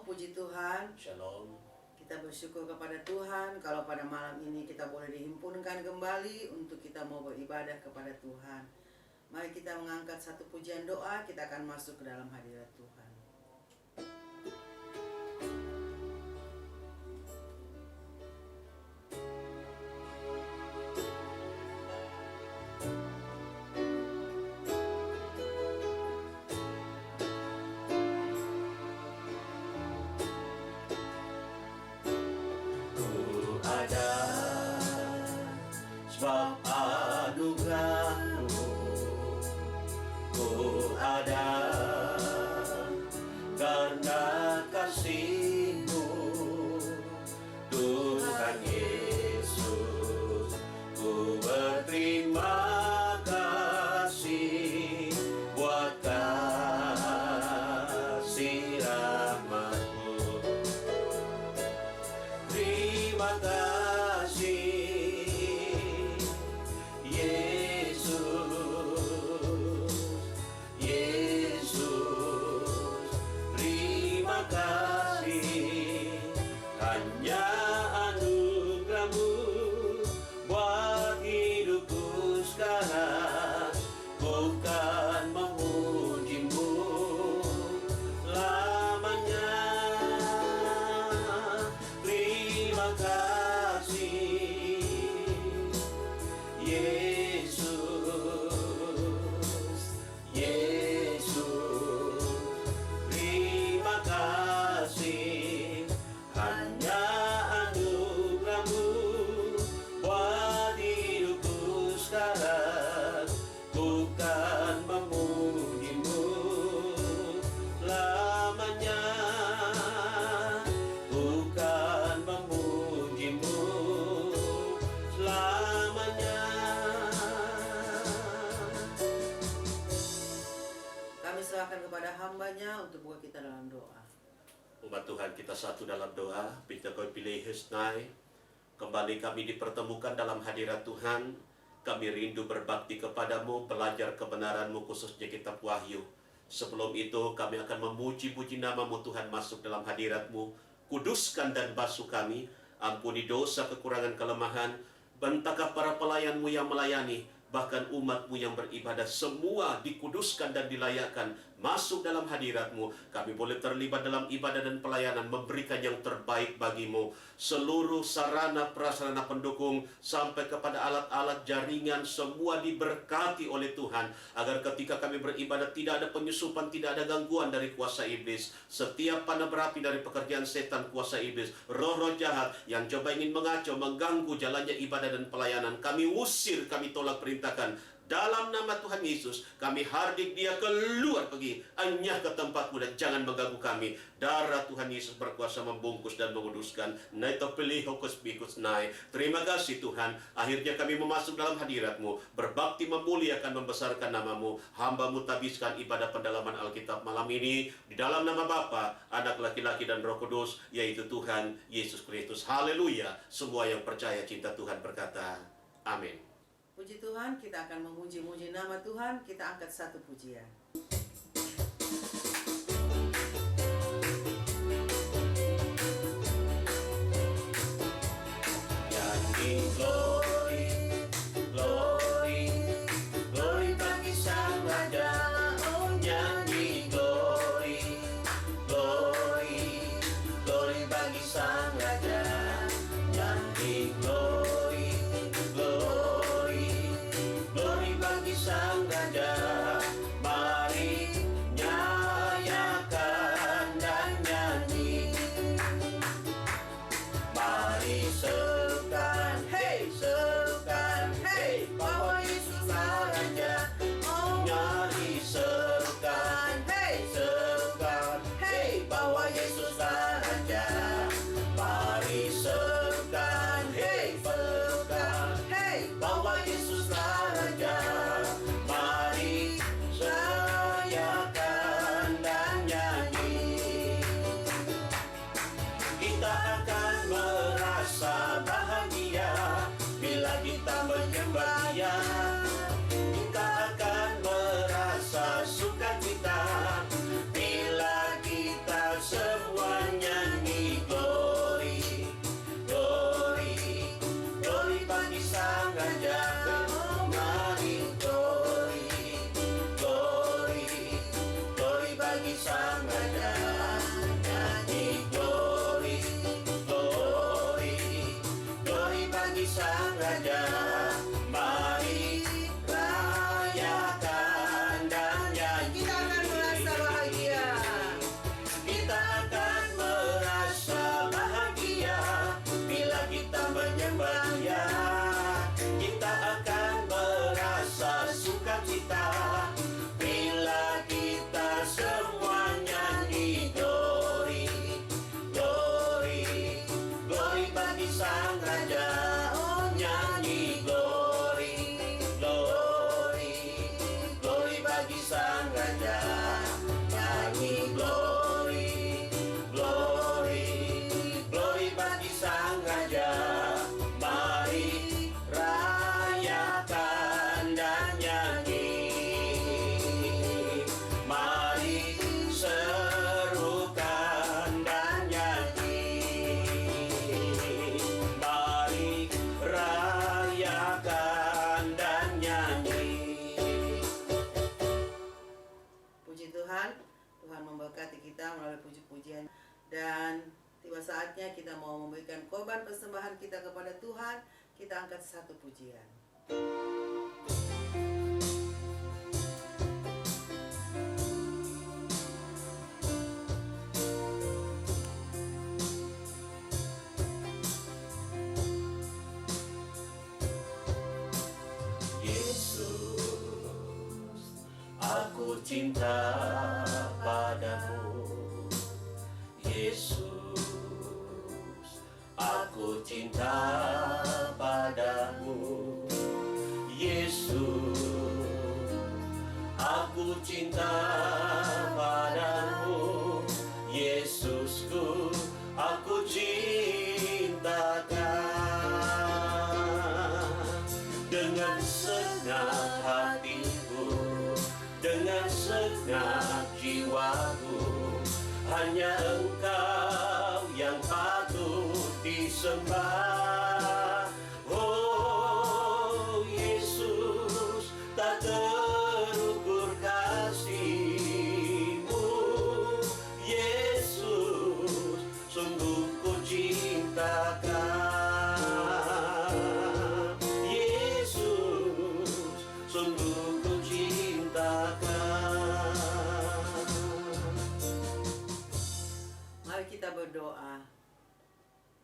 puji Tuhan. Shalom. Kita bersyukur kepada Tuhan kalau pada malam ini kita boleh dihimpunkan kembali untuk kita mau beribadah kepada Tuhan. Mari kita mengangkat satu pujian doa, kita akan masuk ke dalam hadirat Tuhan. Sebab anugerah-Mu, Ku ada karena kasih-Mu, Tuhan Yesus. Ku berterima kasih buat kasih rahmat-Mu. Terima kasih hanya anugerah-Mu buat hidupku sekarang, bukan memuji-Mu lamanya. Terima kasih Yesus, Yesus. Terima kasih hanya anugerah-Mu buat hidupku sekarang, bukan memuji-Mu lamanya, bukan memuji-Mu lamanya. Kami serahkan kepada hamba-Nya untuk buka kita dalam doa. Umat Tuhan, kita satu dalam doa. Kita kau pilih Husnai. Kembali kami dipertemukan dalam hadirat Tuhan. Kami rindu berbakti kepadamu, belajar kebenaran-Mu, khususnya kitab Wahyu. Sebelum itu kami akan memuji-puji nama-Mu Tuhan, masuk dalam hadirat-Mu. Kuduskan dan basuh kami. Ampuni dosa, kekurangan, kelemahan. Bentakah para pelayan-Mu yang melayani, bahkan umat-Mu yang beribadah, semua dikuduskan dan dilayakkan masuk dalam hadirat-Mu. Kami boleh terlibat dalam ibadah dan pelayanan, memberikan yang terbaik bagi-Mu. Seluruh sarana prasarana pendukung sampai kepada alat-alat jaringan, semua diberkati oleh Tuhan, agar ketika kami beribadah tidak ada penyusupan, tidak ada gangguan dari kuasa iblis. Setiap panah berapi dari pekerjaan setan, kuasa iblis, roh-roh jahat yang coba ingin mengacau, mengganggu jalannya ibadah dan pelayanan, kami usir, kami tolak, perintahkan. Dalam nama Tuhan Yesus, kami hardik dia keluar pergi. Anyah ke tempat-Mu dan jangan mengganggu kami. Darah Tuhan Yesus berkuasa membungkus dan menguduskan. Naito pilih hokus pikus nai. Terima kasih Tuhan. Akhirnya kami memasuk dalam hadirat-Mu, berbakti, memuliakan, membesarkan nama-Mu. Hamba-Mu tabiskan ibadah pendalaman Alkitab malam ini di dalam nama Bapa, Anak laki-laki dan Roh Kudus, yaitu Tuhan Yesus Kristus. Haleluya. Semua yang percaya cinta Tuhan berkata, amin. Puji Tuhan, kita akan memuji-muji nama Tuhan. Kita angkat satu pujian. Nyanyi glory, glory, glory bagi Sang Raja. Oh, nyanyi glory, glory, glory bagi Sang Raja. Nyanyi glory, glory, glory bagi Sang Raja. Mari kita mau memberikan korban persembahan kita kepada Tuhan. Kita angkat satu pujian. Aku cinta padamu, Yesus. Aku cinta padamu, Yesus. Aku cinta padamu, Yesusku. Aku cintakan dengan segenap hatiku, dengan segenap jiwaku. Hanya Engkau yang patut disembah. Oh Yesus, tak terukur kasih-Mu. Yesus, sungguh ku cintakan. Yesus, sungguh ku cintakan. Mari kita berdoa.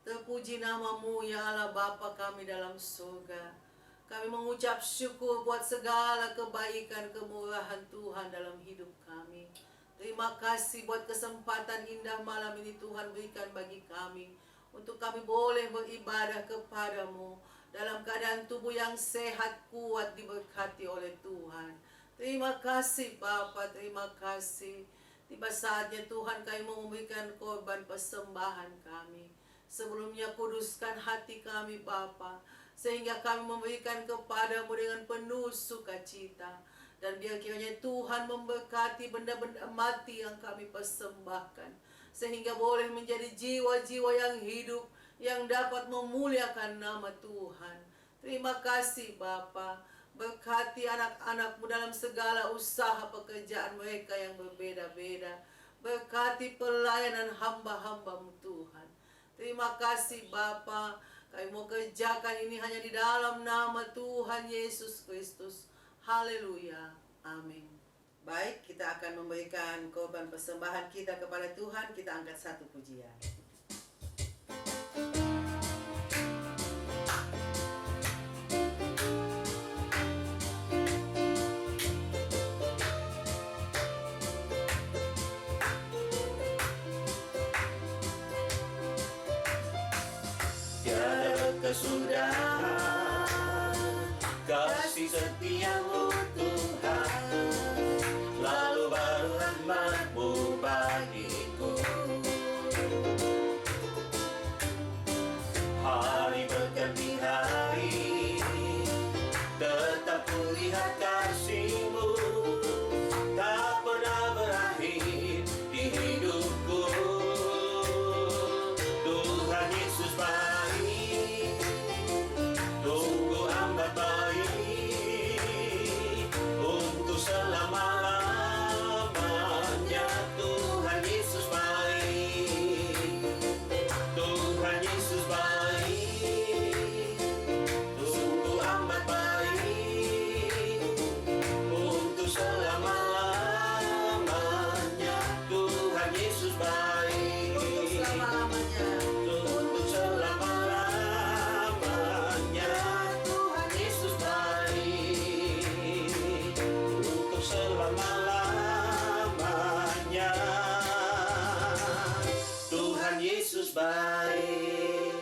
Terpuji nama-Mu ya Allah Bapa kami dalam surga. Kami mengucap syukur buat segala kebaikan kemurahan Tuhan dalam hidup kami. Terima kasih buat kesempatan indah malam ini Tuhan berikan bagi kami, untuk kami boleh beribadah kepada-Mu dalam keadaan tubuh yang sehat, kuat, diberkati oleh Tuhan. Terima kasih Bapa, terima kasih. Tiba saatnya Tuhan kami mau memberikan korban persembahan kami. Sebelumnya kuduskan hati kami Bapa, sehingga kami memberikan kepada-Mu dengan penuh sukacita. Dan biar kiranya Tuhan memberkati benda-benda mati yang kami persembahkan, sehingga boleh menjadi jiwa-jiwa yang hidup, yang dapat memuliakan nama Tuhan. Terima kasih Bapa. Berkati anak-anak-Mu dalam segala usaha pekerjaan mereka yang berbeda-beda. Berkati pelayanan hamba-hamba-Mu Tuhan. Terima kasih Bapa. Kami mau kerjakan ini hanya di dalam nama Tuhan Yesus Kristus. Haleluya. Amin. Baik, kita akan memberikan korban persembahan kita kepada Tuhan. Kita angkat satu pujian. Kesudahan kasih setia-Mu Tuhan, lalu baru rahmat-Mu bagiku. Hari berganti hari, tetap kulihat kasih-Mu, tak pernah berakhir di hidupku. Tuhan Yesus baik, tunggu amat baik untuk selama-lamanya. Tuhan Yesus baik, Tuhan Yesus baik, tunggu amat baik untuk selama-lamanya. Tuhan Yesus baik, Untuk selama-lamanya. untuk selama-lamanya. Tuhan Yesus baik, untuk selama-lamanya. Tuhan Yesus baik.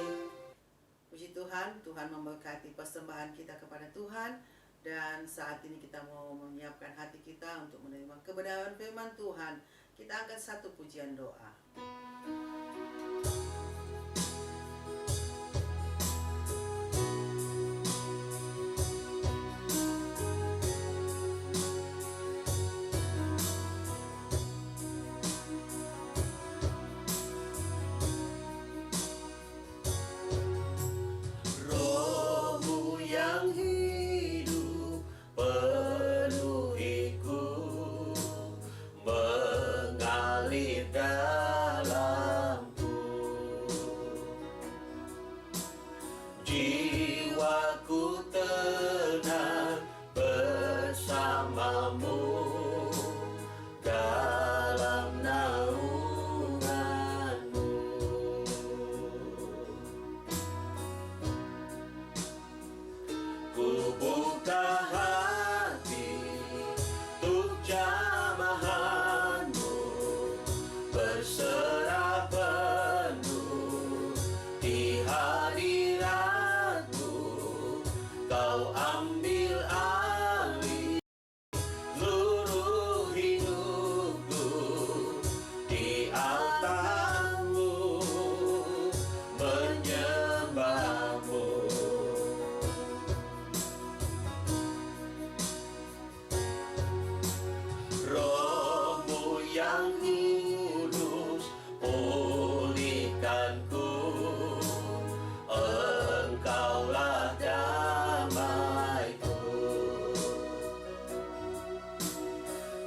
Puji Tuhan, Tuhan memberkati persembahan kita kepada Tuhan. Dan saat ini kita mau menyiapkan hati kita untuk menerima kebenaran firman Tuhan. Kita angkat satu pujian doa. Roh-Mu yang hidup penuhiku, mengalir dalamku. namamu dalam naunganmu. Ku buka hati untuk jamahanmu, berserah penuh di hadiratmu. Kau ambil alih seluruh hidupku di altarmu, menyembahmu. Rohmu yang kudus pulihkanku, Engkaulah damaiku.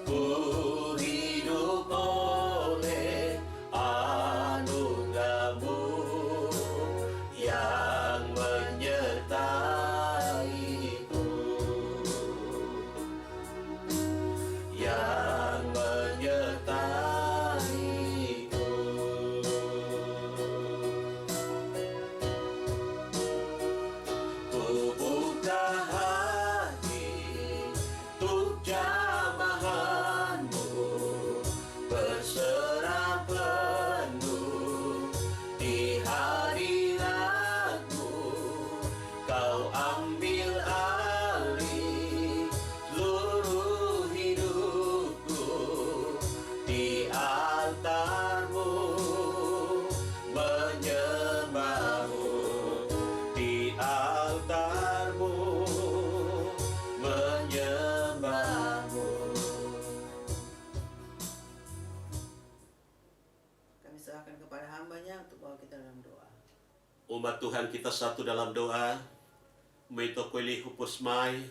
Ku hidup oleh anugerah-Mu yang menyertaiku, yang menyertaiku. Ku buka hati untuk jamahanmu, berserah penuh di hadiratmu. Kau ambil alih seluruh hidupku di altarmu, menyembahmu di altarmu, menyembahmu. Kami serahkan kepada hamba-Nya untuk bawa kita dalam doa. Umat Tuhan kita satu dalam doa. Metokoli hupusmai.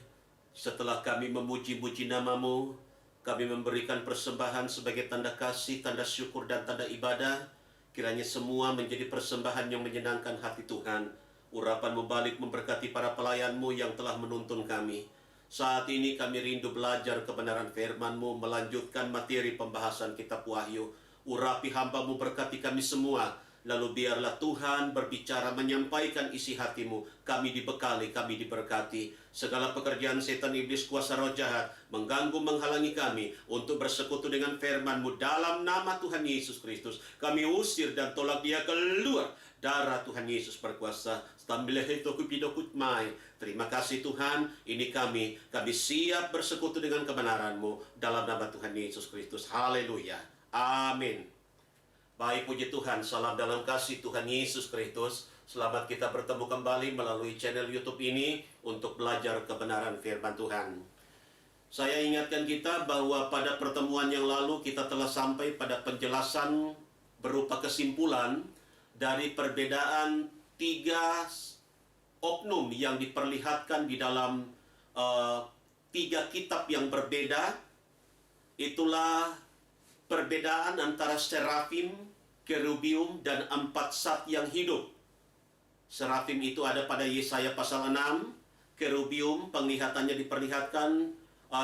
Setelah kami memuji-muji namamu, kami memberikan persembahan sebagai tanda kasih, tanda syukur, dan tanda ibadah. Kiranya semua menjadi persembahan yang menyenangkan hati Tuhan. Urapan balik memberkati para pelayan-Mu yang telah menuntun kami. Saat ini kami rindu belajar kebenaran firman-Mu, melanjutkan materi pembahasan kitab Wahyu. Urapi hamba-Mu, berkati kami semua. Lalu biarlah Tuhan berbicara, menyampaikan isi hati-Mu. Kami dibekali, kami diberkati. Segala pekerjaan setan, iblis, kuasa roh jahat mengganggu, menghalangi kami untuk bersekutu dengan firman-Mu. Dalam nama Tuhan Yesus Kristus, kami usir dan tolak dia keluar. Darah Tuhan Yesus berkuasa. Terima kasih Tuhan, ini kami siap bersekutu dengan kebenaran-Mu. Dalam nama Tuhan Yesus Kristus. Haleluya. Amin. Baik, puji Tuhan, salam dalam kasih Tuhan Yesus Kristus. Selamat kita bertemu kembali melalui channel YouTube ini untuk belajar kebenaran firman Tuhan. Saya ingatkan kita bahwa pada pertemuan yang lalu kita telah sampai pada penjelasan berupa kesimpulan dari perbedaan 3 oknum yang diperlihatkan di dalam 3 kitab yang berbeda. Itulah perbedaan antara serafim, kerubium, dan 4 sat yang hidup. Serafim itu ada pada Yesaya pasal 6. Kerubium penglihatannya diperlihatkan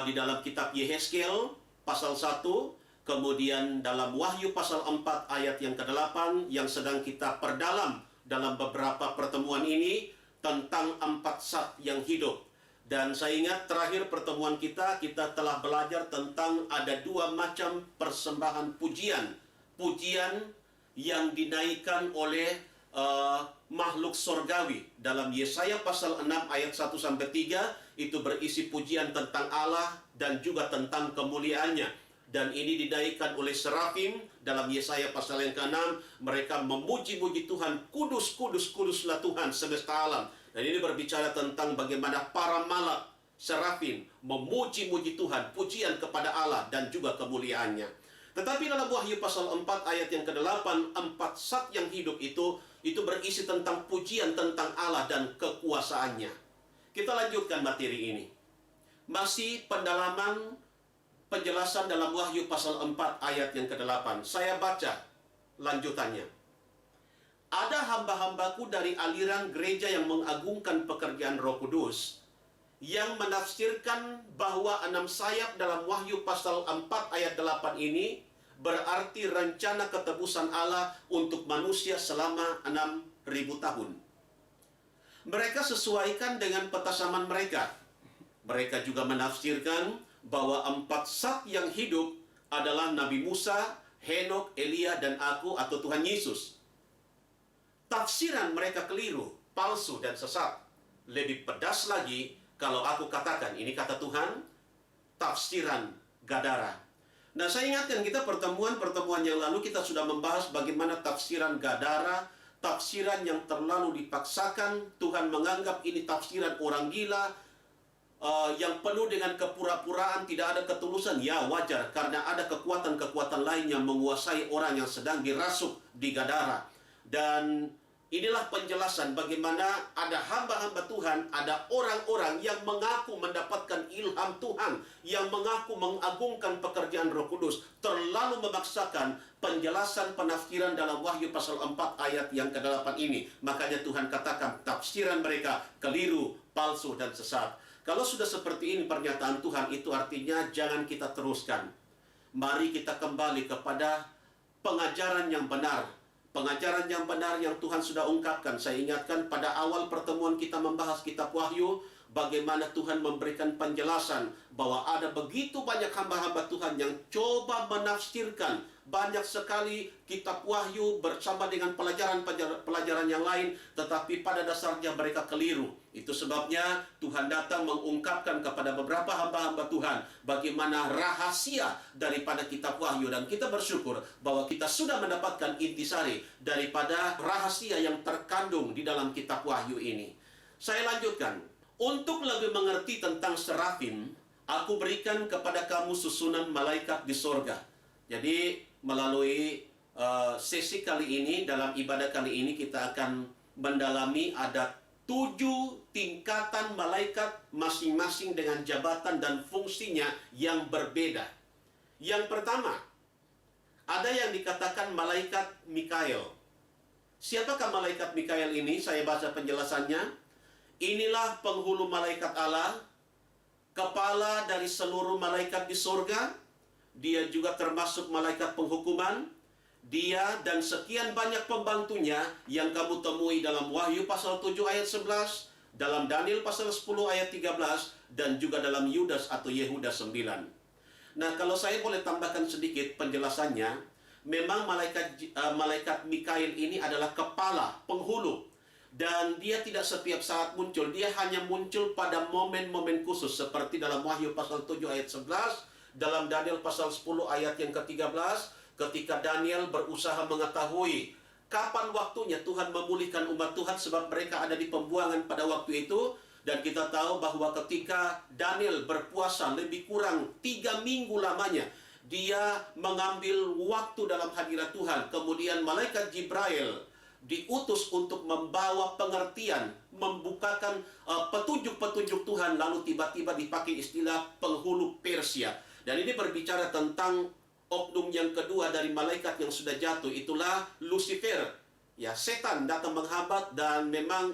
di dalam kitab Yehezkiel pasal 1. Kemudian dalam Wahyu pasal 4 ayat yang ke-8 yang sedang kita perdalam dalam beberapa pertemuan ini tentang 4 sat yang hidup. Dan saya ingat terakhir pertemuan kita telah belajar tentang ada 2 macam persembahan pujian. Pujian yang dinaikkan oleh makhluk sorgawi. Dalam Yesaya pasal 6 ayat 1-3 itu berisi pujian tentang Allah dan juga tentang kemuliaannya. Dan ini dinaikkan oleh serafim. Dalam Yesaya pasal yang ke-6 mereka memuji-muji Tuhan. Kudus, kudus, kuduslah Tuhan semesta alam. Dan ini berbicara tentang bagaimana para malak serafim memuji-muji Tuhan, pujian kepada Allah dan juga kemuliaannya. Tetapi dalam Wahyu pasal 4 ayat yang ke-8, 4 sat yang hidup itu berisi tentang pujian tentang Allah dan kekuasaannya. Kita lanjutkan materi ini. Masih pendalaman penjelasan dalam Wahyu pasal 4 ayat yang ke-8. Saya baca lanjutannya. Ada hamba-hambaku dari aliran gereja yang mengagungkan pekerjaan Roh Kudus, yang menafsirkan bahwa 6 sayap dalam Wahyu pasal 4 ayat 8 ini berarti rencana ketebusan Allah untuk manusia selama 6.000 tahun. Mereka sesuaikan dengan petasaman mereka. Mereka juga menafsirkan bahwa 4 sat yang hidup adalah Nabi Musa, Henok, Elia, dan aku atau Tuhan Yesus. Tafsiran mereka keliru, palsu, dan sesat. Lebih pedas lagi kalau aku katakan, ini kata Tuhan, tafsiran Gadara. Nah, saya ingatkan kita pertemuan-pertemuan yang lalu kita sudah membahas bagaimana tafsiran Gadara, tafsiran yang terlalu dipaksakan. Tuhan menganggap ini tafsiran orang gila, yang penuh dengan kepura-puraan, tidak ada ketulusan. Ya, wajar, karena ada kekuatan-kekuatan lain yang menguasai orang yang sedang dirasuk di Gadara. Dan inilah penjelasan bagaimana ada hamba-hamba Tuhan, ada orang-orang yang mengaku mendapatkan ilham Tuhan, yang mengaku mengagungkan pekerjaan Roh Kudus, terlalu memaksakan penjelasan penafsiran dalam Wahyu pasal 4 ayat yang ke-8 ini. Makanya Tuhan katakan tafsiran mereka keliru, palsu, dan sesat. Kalau sudah seperti ini pernyataan Tuhan, itu artinya jangan kita teruskan. Mari kita kembali kepada pengajaran yang benar. Pengajaran yang benar yang Tuhan sudah ungkapkan. Saya ingatkan pada awal pertemuan kita membahas kitab Wahyu, bagaimana Tuhan memberikan penjelasan bahwa ada begitu banyak hamba-hamba Tuhan yang coba menafsirkan banyak sekali kitab Wahyu bersama dengan pelajaran yang lain, tetapi pada dasarnya mereka keliru. Itu sebabnya Tuhan datang mengungkapkan kepada beberapa hamba-hamba Tuhan bagaimana rahasia daripada kitab Wahyu, dan kita bersyukur bahwa kita sudah mendapatkan intisari daripada rahasia yang terkandung di dalam kitab Wahyu ini. Saya lanjutkan. Untuk lebih mengerti tentang serafim, aku berikan kepada kamu susunan malaikat di sorga. Jadi melalui sesi kali ini, dalam ibadah kali ini, kita akan mendalami ada 7 tingkatan malaikat masing-masing dengan jabatan dan fungsinya yang berbeda. Yang pertama, ada yang dikatakan malaikat Mikael. Siapakah malaikat Mikael ini? Saya baca penjelasannya. Inilah penghulu malaikat Allah, kepala dari seluruh malaikat di surga. Dia juga termasuk malaikat penghukuman. Dia dan sekian banyak pembantunya yang kamu temui dalam Wahyu pasal 7 ayat 11, dalam Daniel pasal 10 ayat 13, dan juga dalam Yudas atau Yehuda 9. Nah, kalau saya boleh tambahkan sedikit penjelasannya, memang malaikat Mikael ini adalah kepala, penghulu. Dan dia tidak setiap saat muncul, dia hanya muncul pada momen-momen khusus, seperti dalam Wahyu pasal 7 ayat 11, dalam Daniel pasal 10 ayat yang ke-13, ketika Daniel berusaha mengetahui kapan waktunya Tuhan memulihkan umat Tuhan, sebab mereka ada di pembuangan pada waktu itu. Dan kita tahu bahwa ketika Daniel berpuasa lebih kurang 3 minggu lamanya, dia mengambil waktu dalam hadirat Tuhan. Kemudian malaikat Jibril diutus untuk membawa pengertian, membukakan petunjuk-petunjuk Tuhan, lalu tiba-tiba dipakai istilah penghulu Persia. Dan ini berbicara tentang oknum yang kedua dari malaikat yang sudah jatuh, itulah Lucifer. Ya, setan datang menghambat, dan memang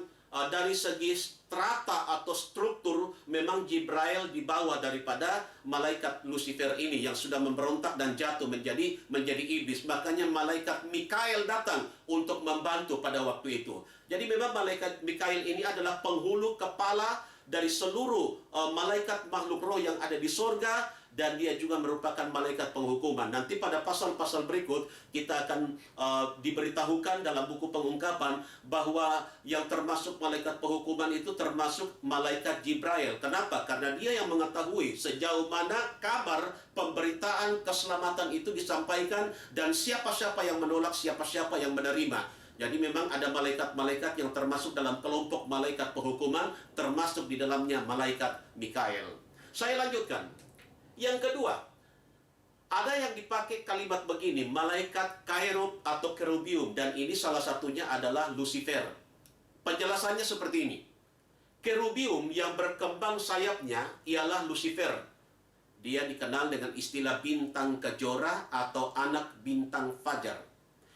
dari segi strata atau struktur, memang Jibril dibawa daripada malaikat Lucifer ini yang sudah memberontak dan jatuh menjadi iblis. Makanya malaikat Mikael datang untuk membantu pada waktu itu. Jadi memang malaikat Mikael ini adalah penghulu, kepala dari seluruh malaikat makhluk roh yang ada di sorga, dan dia juga merupakan malaikat penghukuman. Nanti pada pasal-pasal berikut kita akan diberitahukan dalam buku pengungkapan bahwa yang termasuk malaikat penghukuman itu termasuk malaikat Jibril. Kenapa? Karena dia yang mengetahui sejauh mana kabar pemberitaan keselamatan itu disampaikan, dan siapa-siapa yang menolak, siapa-siapa yang menerima. Jadi memang ada malaikat-malaikat yang termasuk dalam kelompok malaikat penghukuman, termasuk di dalamnya malaikat Mikael. Saya lanjutkan. Yang kedua, ada yang dipakai kalimat begini, malaikat Kairub atau Kerubium, dan ini salah satunya adalah Lucifer. Penjelasannya seperti ini. Kerubium yang berkembang sayapnya ialah Lucifer. Dia dikenal dengan istilah bintang kejora atau anak bintang fajar.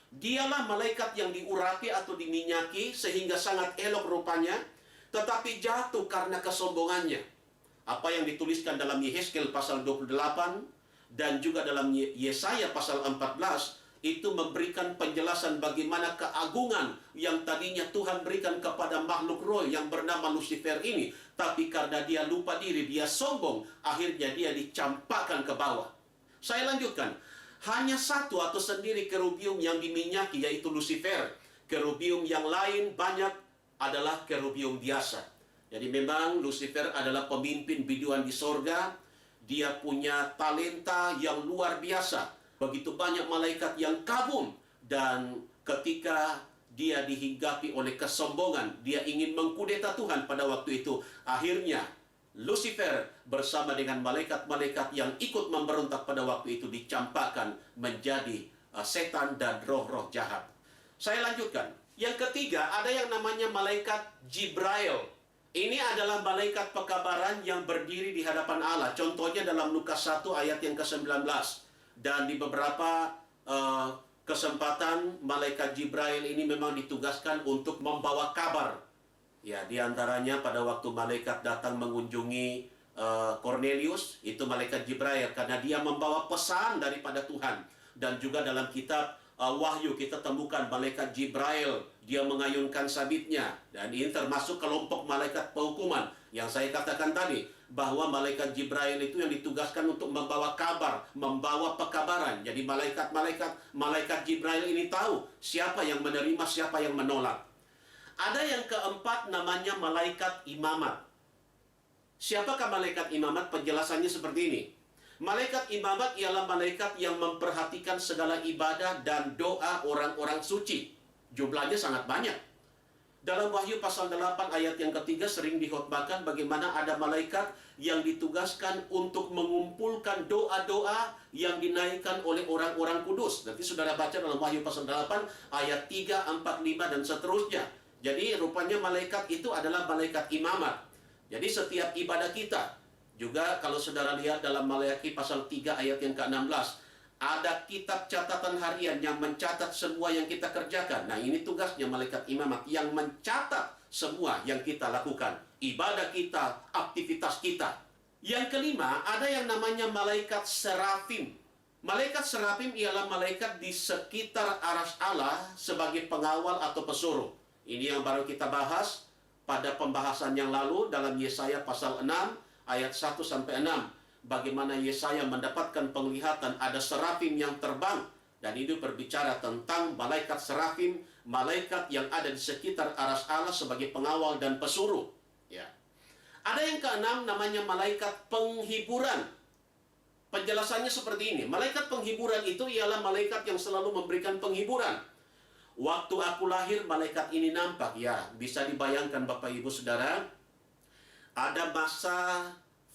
Dialah malaikat yang diurapi atau diminyaki sehingga sangat elok rupanya, tetapi jatuh karena kesombongannya. Apa yang dituliskan dalam Yehezkel pasal 28 dan juga dalam Yesaya pasal 14 itu memberikan penjelasan bagaimana keagungan yang tadinya Tuhan berikan kepada makhluk roh yang bernama Lucifer ini. Tapi karena dia lupa diri, dia sombong, akhirnya dia dicampakkan ke bawah. Saya lanjutkan. Hanya satu atau sendiri kerubium yang diminyaki, yaitu Lucifer. Kerubium yang lain banyak adalah kerubium biasa. Jadi memang Lucifer adalah pemimpin biduan di sorga. Dia punya talenta yang luar biasa. Begitu banyak malaikat yang kagum. Dan ketika dia dihinggapi oleh kesombongan, dia ingin mengkudeta Tuhan pada waktu itu. Akhirnya Lucifer bersama dengan malaikat-malaikat yang ikut memberontak pada waktu itu dicampakkan menjadi setan dan roh-roh jahat. Saya lanjutkan. Yang ketiga, ada yang namanya malaikat Jibrail. Ini adalah malaikat pekabaran yang berdiri di hadapan Allah. Contohnya dalam Lukas 1 ayat yang ke-19. Dan di beberapa kesempatan, malaikat Jibrail ini memang ditugaskan untuk membawa kabar. Ya, di antaranya pada waktu malaikat datang mengunjungi Cornelius, itu malaikat Jibrail. Karena dia membawa pesan daripada Tuhan. Dan juga dalam kitab Wahyu kita temukan malaikat Jibrail, dia mengayunkan sabitnya. Dan ini termasuk kelompok malaikat penghukuman yang saya katakan tadi, bahwa malaikat Jibrail itu yang ditugaskan untuk membawa kabar, membawa pekabaran. Jadi malaikat Jibrail ini tahu siapa yang menerima, siapa yang menolak. Ada yang keempat namanya malaikat imamat. Siapakah malaikat imamat? Penjelasannya seperti ini. Malaikat imamat ialah malaikat yang memperhatikan segala ibadah dan doa orang-orang suci. Jumlahnya sangat banyak. Dalam Wahyu pasal 8 ayat yang ketiga sering dikhotbahkan bagaimana ada malaikat yang ditugaskan untuk mengumpulkan doa-doa yang dinaikkan oleh orang-orang kudus. Nanti saudara baca dalam Wahyu pasal 8 ayat 3, 4, 5 dan seterusnya. Jadi rupanya malaikat itu adalah malaikat imamat. Jadi setiap ibadah kita, juga kalau saudara lihat dalam Maleakhi pasal 3 ayat yang ke-16, ada kitab catatan harian yang mencatat semua yang kita kerjakan. Nah, ini tugasnya malaikat imamat yang mencatat semua yang kita lakukan. Ibadah kita, aktivitas kita. Yang kelima, ada yang namanya malaikat serafim. Malaikat serafim ialah malaikat di sekitar aras Allah sebagai pengawal atau pesuruh. Ini yang baru kita bahas pada pembahasan yang lalu dalam Yesaya pasal 6 ayat 1 sampai 6. Bagaimana Yesaya mendapatkan penglihatan ada serafim yang terbang. Dan itu berbicara tentang malaikat serafim, malaikat yang ada di sekitar aras Allah sebagai pengawal dan pesuruh. Ya. Ada yang keenam namanya malaikat penghiburan. Penjelasannya seperti ini. Malaikat penghiburan itu ialah malaikat yang selalu memberikan penghiburan. Waktu aku lahir, malaikat ini nampak. Ya, bisa dibayangkan Bapak Ibu Saudara. Ada masa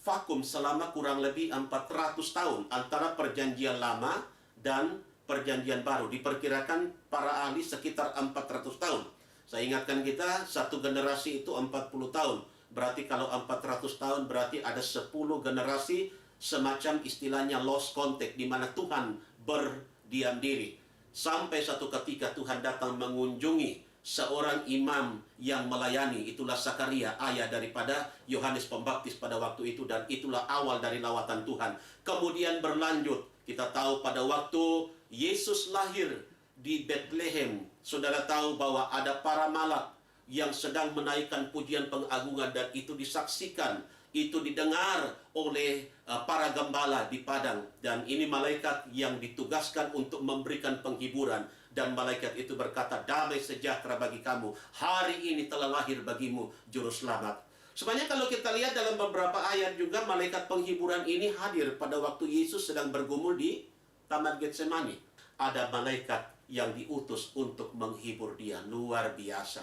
vakum selama kurang lebih 400 tahun antara perjanjian lama dan perjanjian baru. Diperkirakan para ahli sekitar 400 tahun. Saya ingatkan kita, satu generasi itu 40 tahun. Berarti kalau 400 tahun berarti ada 10 generasi, semacam istilahnya lost contact, di mana Tuhan berdiam diri. Sampai satu ketika Tuhan datang mengunjungi seorang imam yang melayani, itulah Zakaria, ayah daripada Yohanes Pembaptis pada waktu itu, dan itulah awal dari lawatan Tuhan. Kemudian berlanjut, kita tahu pada waktu Yesus lahir di Bethlehem, saudara tahu bahwa ada para malak yang sedang menaikkan pujian pengagungan, dan itu disaksikan, itu didengar oleh para gembala di padang. Dan ini malaikat yang ditugaskan untuk memberikan penghiburan. Dan malaikat itu berkata, damai sejahtera bagi kamu. Hari ini telah lahir bagimu juru selamat. Sebenarnya kalau kita lihat dalam beberapa ayat juga, malaikat penghiburan ini hadir pada waktu Yesus sedang bergumul di Taman Getsemani. Ada malaikat yang diutus untuk menghibur dia. Luar biasa.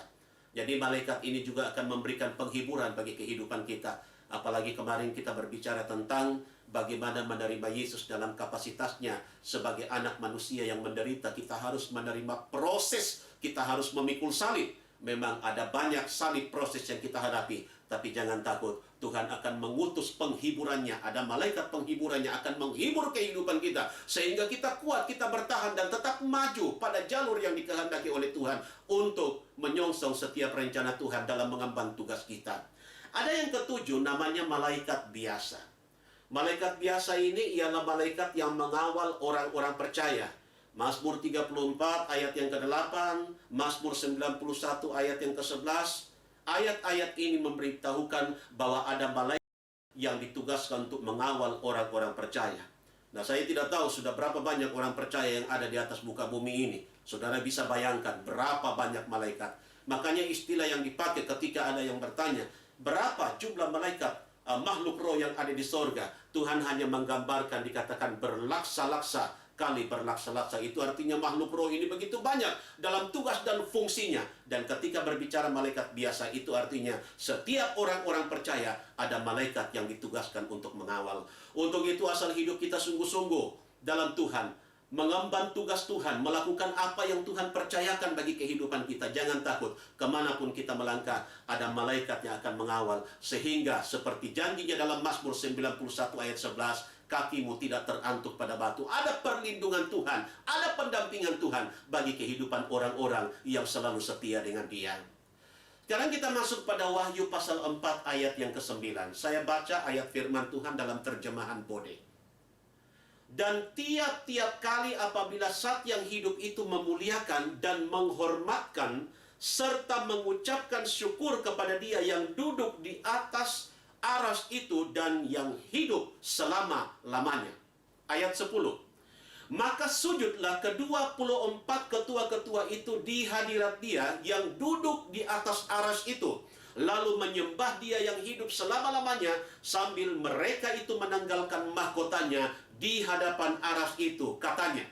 Jadi malaikat ini juga akan memberikan penghiburan bagi kehidupan kita. Apalagi kemarin kita berbicara tentang bagaimana menerima Yesus dalam kapasitasnya sebagai anak manusia yang menderita. Kita harus menerima proses, kita harus memikul salib. Memang ada banyak salib proses yang kita hadapi, tapi jangan takut, Tuhan akan mengutus penghiburannya. Ada malaikat penghiburannya akan menghibur kehidupan kita, sehingga kita kuat, kita bertahan dan tetap maju pada jalur yang dikehendaki oleh Tuhan untuk menyongsong setiap rencana Tuhan dalam mengemban tugas kita. Ada yang ketujuh namanya malaikat biasa. Malaikat biasa ini ialah malaikat yang mengawal orang-orang percaya. Mazmur 34 ayat yang ke-8, Mazmur 91 ayat yang ke-11. Ayat-ayat ini memberitahukan bahwa ada malaikat yang ditugaskan untuk mengawal orang-orang percaya. Nah, saya tidak tahu sudah berapa banyak orang percaya yang ada di atas muka bumi ini. Saudara bisa bayangkan berapa banyak malaikat. Makanya istilah yang dipakai ketika ada yang bertanya, berapa jumlah malaikat, makhluk roh yang ada di sorga? Tuhan hanya menggambarkan, dikatakan berlaksa-laksa kali berlaksa-laksa. Itu artinya makhluk roh ini begitu banyak dalam tugas dan fungsinya. Dan ketika berbicara malaikat biasa, itu artinya setiap orang-orang percaya ada malaikat yang ditugaskan untuk mengawal. Untuk itu asal hidup kita sungguh-sungguh dalam Tuhan, mengemban tugas Tuhan, melakukan apa yang Tuhan percayakan bagi kehidupan kita. Jangan takut, kemanapun kita melangkah, ada malaikat yang akan mengawal. Sehingga seperti janjinya dalam Mazmur 91 ayat 11, kakimu tidak terantuk pada batu. Ada perlindungan Tuhan, ada pendampingan Tuhan bagi kehidupan orang-orang yang selalu setia dengan Dia. Sekarang kita masuk pada Wahyu pasal 4 ayat yang ke-9. Saya baca ayat firman Tuhan dalam terjemahan Bode. Dan tiap-tiap kali apabila Zat yang hidup itu memuliakan dan menghormatkan serta mengucapkan syukur kepada Dia yang duduk di atas aras itu dan yang hidup selama-lamanya. Ayat 10. Maka sujudlah ke-24 ketua-ketua itu di hadirat Dia yang duduk di atas aras itu, lalu menyembah Dia yang hidup selama-lamanya, sambil mereka itu menanggalkan mahkotanya di hadapan aras itu. Katanya,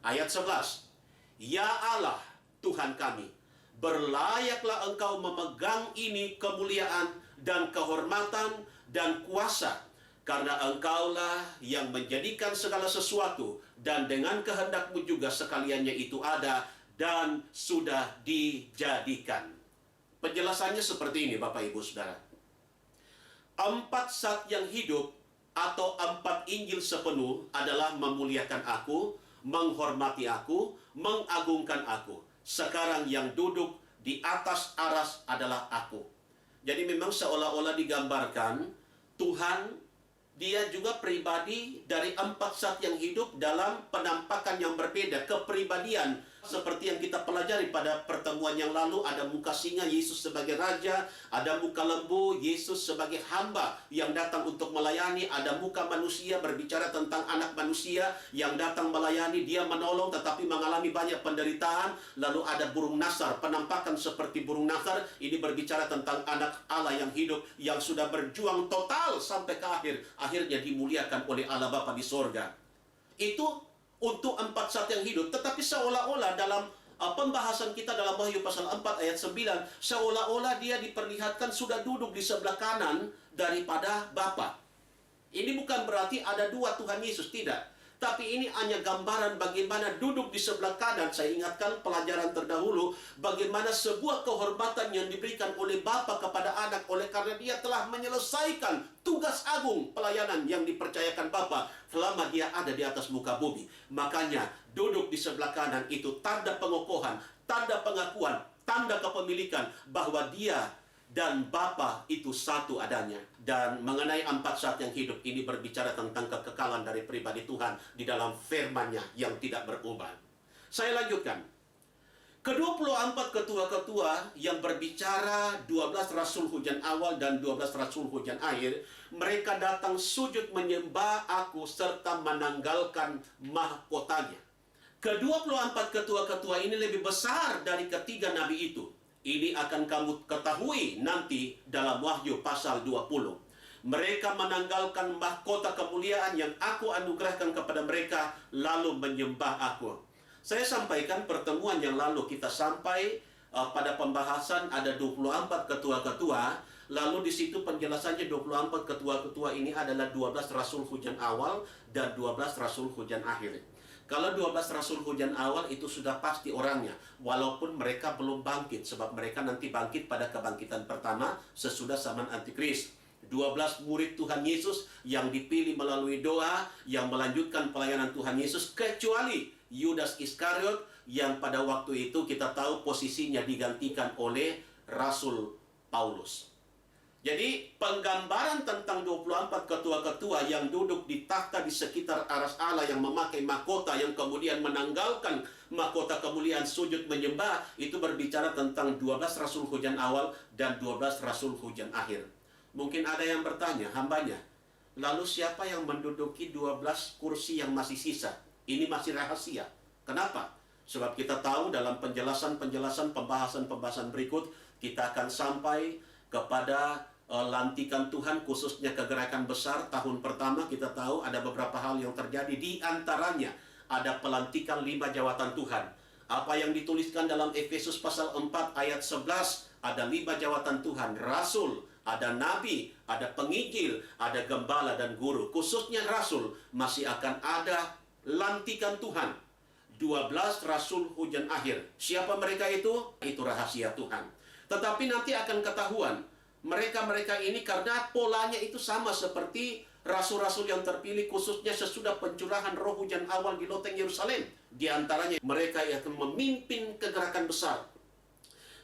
ayat 11, Ya Allah, Tuhan kami, berlayaklah Engkau memegang ini kemuliaan dan kehormatan dan kuasa, karena Engkaulah yang menjadikan segala sesuatu, dan dengan kehendak-Mu juga sekaliannya itu ada dan sudah dijadikan. Penjelasannya seperti ini, Bapak Ibu Saudara. 4 zat yang hidup atau 4 Injil sepenuh adalah memuliakan Aku, menghormati Aku, mengagungkan Aku. Sekarang yang duduk di atas aras adalah Aku. Jadi memang seolah-olah digambarkan Tuhan, Dia juga pribadi dari 4 zat yang hidup dalam penampakan yang berbeda, kepribadian. Seperti yang kita pelajari pada pertemuan yang lalu, ada muka singa, Yesus sebagai raja, ada muka lembu, Yesus sebagai hamba yang datang untuk melayani, ada muka manusia berbicara tentang anak manusia yang datang melayani, Dia menolong tetapi mengalami banyak penderitaan. Lalu ada burung nasar, penampakan seperti burung nasar, ini berbicara tentang anak Allah yang hidup, yang sudah berjuang total sampai ke akhir, akhirnya dimuliakan oleh Allah Bapa di sorga. Itu untuk 4 zat yang hidup. Tetapi seolah-olah dalam pembahasan kita dalam Wahyu pasal 4 ayat 9, seolah-olah Dia diperlihatkan sudah duduk di sebelah kanan daripada Bapa. Ini bukan berarti ada 2 Tuhan Yesus, tidak. Tapi ini hanya gambaran bagaimana duduk di sebelah kanan. Saya ingatkan pelajaran terdahulu, bagaimana sebuah kehormatan yang diberikan oleh Bapa kepada anak, oleh karena Dia telah menyelesaikan tugas agung pelayanan yang dipercayakan Bapa selama Dia ada di atas muka bumi. Makanya duduk di sebelah kanan itu tanda pengokohan, tanda pengakuan, tanda kepemilikan bahwa Dia dan Bapa itu satu adanya. Dan mengenai 4 zat yang hidup ini berbicara tentang kekekalan dari pribadi Tuhan di dalam firman-Nya yang tidak berubah. Saya lanjutkan. Ke-24 ketua-ketua yang berbicara 12 rasul hujan awal dan 12 rasul hujan akhir, mereka datang sujud menyembah Aku serta menanggalkan mahkotanya. Ke-24 ketua-ketua ini lebih besar dari ketiga nabi itu. Ini akan kamu ketahui nanti dalam Wahyu pasal 20. Mereka menanggalkan mahkota kemuliaan yang Aku anugerahkan kepada mereka, lalu menyembah Aku. Saya sampaikan pertemuan yang lalu, kita sampai pada pembahasan ada 24 ketua-ketua. Lalu di situ penjelasannya 24 ketua-ketua ini adalah 12 rasul hujan awal dan 12 rasul hujan akhir. Kalau 12 rasul hujan awal itu sudah pasti orangnya, walaupun mereka belum bangkit, sebab mereka nanti bangkit pada kebangkitan pertama sesudah zaman Antikris. 12 murid Tuhan Yesus yang dipilih melalui doa, yang melanjutkan pelayanan Tuhan Yesus, kecuali Yudas Iskariot yang pada waktu itu kita tahu posisinya digantikan oleh Rasul Paulus. Jadi penggambaran tentang 24 ketua-ketua yang duduk di takhta di sekitar aras Allah yang memakai mahkota yang kemudian menanggalkan mahkota kemuliaan sujud menyembah, itu berbicara tentang 12 rasul hujan awal dan 12 rasul hujan akhir. Mungkin ada yang bertanya, hambanya, lalu siapa yang menduduki 12 kursi yang masih sisa? Ini masih rahasia. Kenapa? Sebab kita tahu dalam penjelasan-penjelasan pembahasan-pembahasan berikut, kita akan sampai kepada lantikan Tuhan, khususnya kegerakan besar tahun pertama. Kita tahu ada beberapa hal yang terjadi, di antaranya ada pelantikan 5 jawatan Tuhan. Apa yang dituliskan dalam Efesus pasal 4 ayat 11, ada 5 jawatan Tuhan, rasul, ada nabi, ada penginjil, ada gembala dan guru. Khususnya rasul, masih akan ada lantikan Tuhan. 12 rasul hujan akhir. Siapa mereka itu? Itu rahasia Tuhan. Tetapi nanti akan ketahuan, mereka-mereka ini karena polanya itu sama seperti rasul-rasul yang terpilih, khususnya sesudah pencurahan roh hujan awal di loteng Yerusalem. Di antaranya mereka yang akan memimpin kegerakan besar.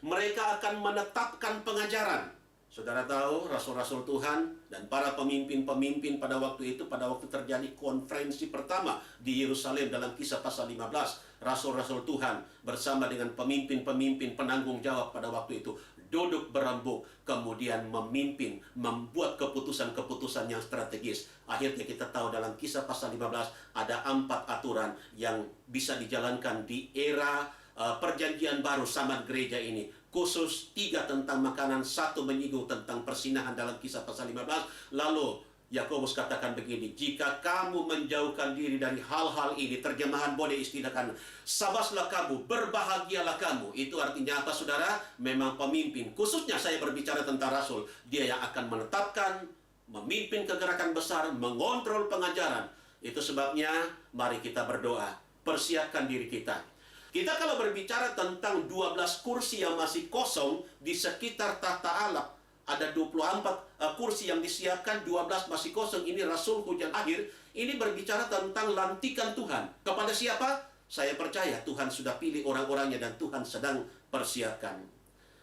Mereka akan menetapkan pengajaran. Saudara tahu, rasul-rasul Tuhan dan para pemimpin-pemimpin pada waktu itu, pada waktu terjadi konferensi pertama di Yerusalem dalam Kisah pasal 15, rasul-rasul Tuhan bersama dengan pemimpin-pemimpin penanggung jawab pada waktu itu duduk berembuk, kemudian memimpin, membuat keputusan-keputusan yang strategis. Akhirnya kita tahu dalam Kisah pasal 15 ada 4 aturan yang bisa dijalankan di era perjanjian baru zaman gereja ini. Khusus 3 tentang makanan, 1 menyinggung tentang persinahan dalam Kisah pasal 15. Lalu Yakobus katakan begini, jika kamu menjauhkan diri dari hal-hal ini, terjemahan boleh istilahkan, sabaslah kamu, berbahagialah kamu. Itu artinya apa, saudara? Memang pemimpin, khususnya saya berbicara tentang rasul, dia yang akan menetapkan, memimpin kegerakan besar, mengontrol pengajaran. Itu sebabnya mari kita berdoa, persiapkan diri kita. Kita kalau berbicara tentang 12 kursi yang masih kosong di sekitar tahta Allah, ada 24 kursi yang disiapkan, 12 masih kosong. Ini rasul hujan akhir. Ini berbicara tentang lantikan Tuhan. Kepada siapa? Saya percaya Tuhan sudah pilih orang-orangnya dan Tuhan sedang persiapkan.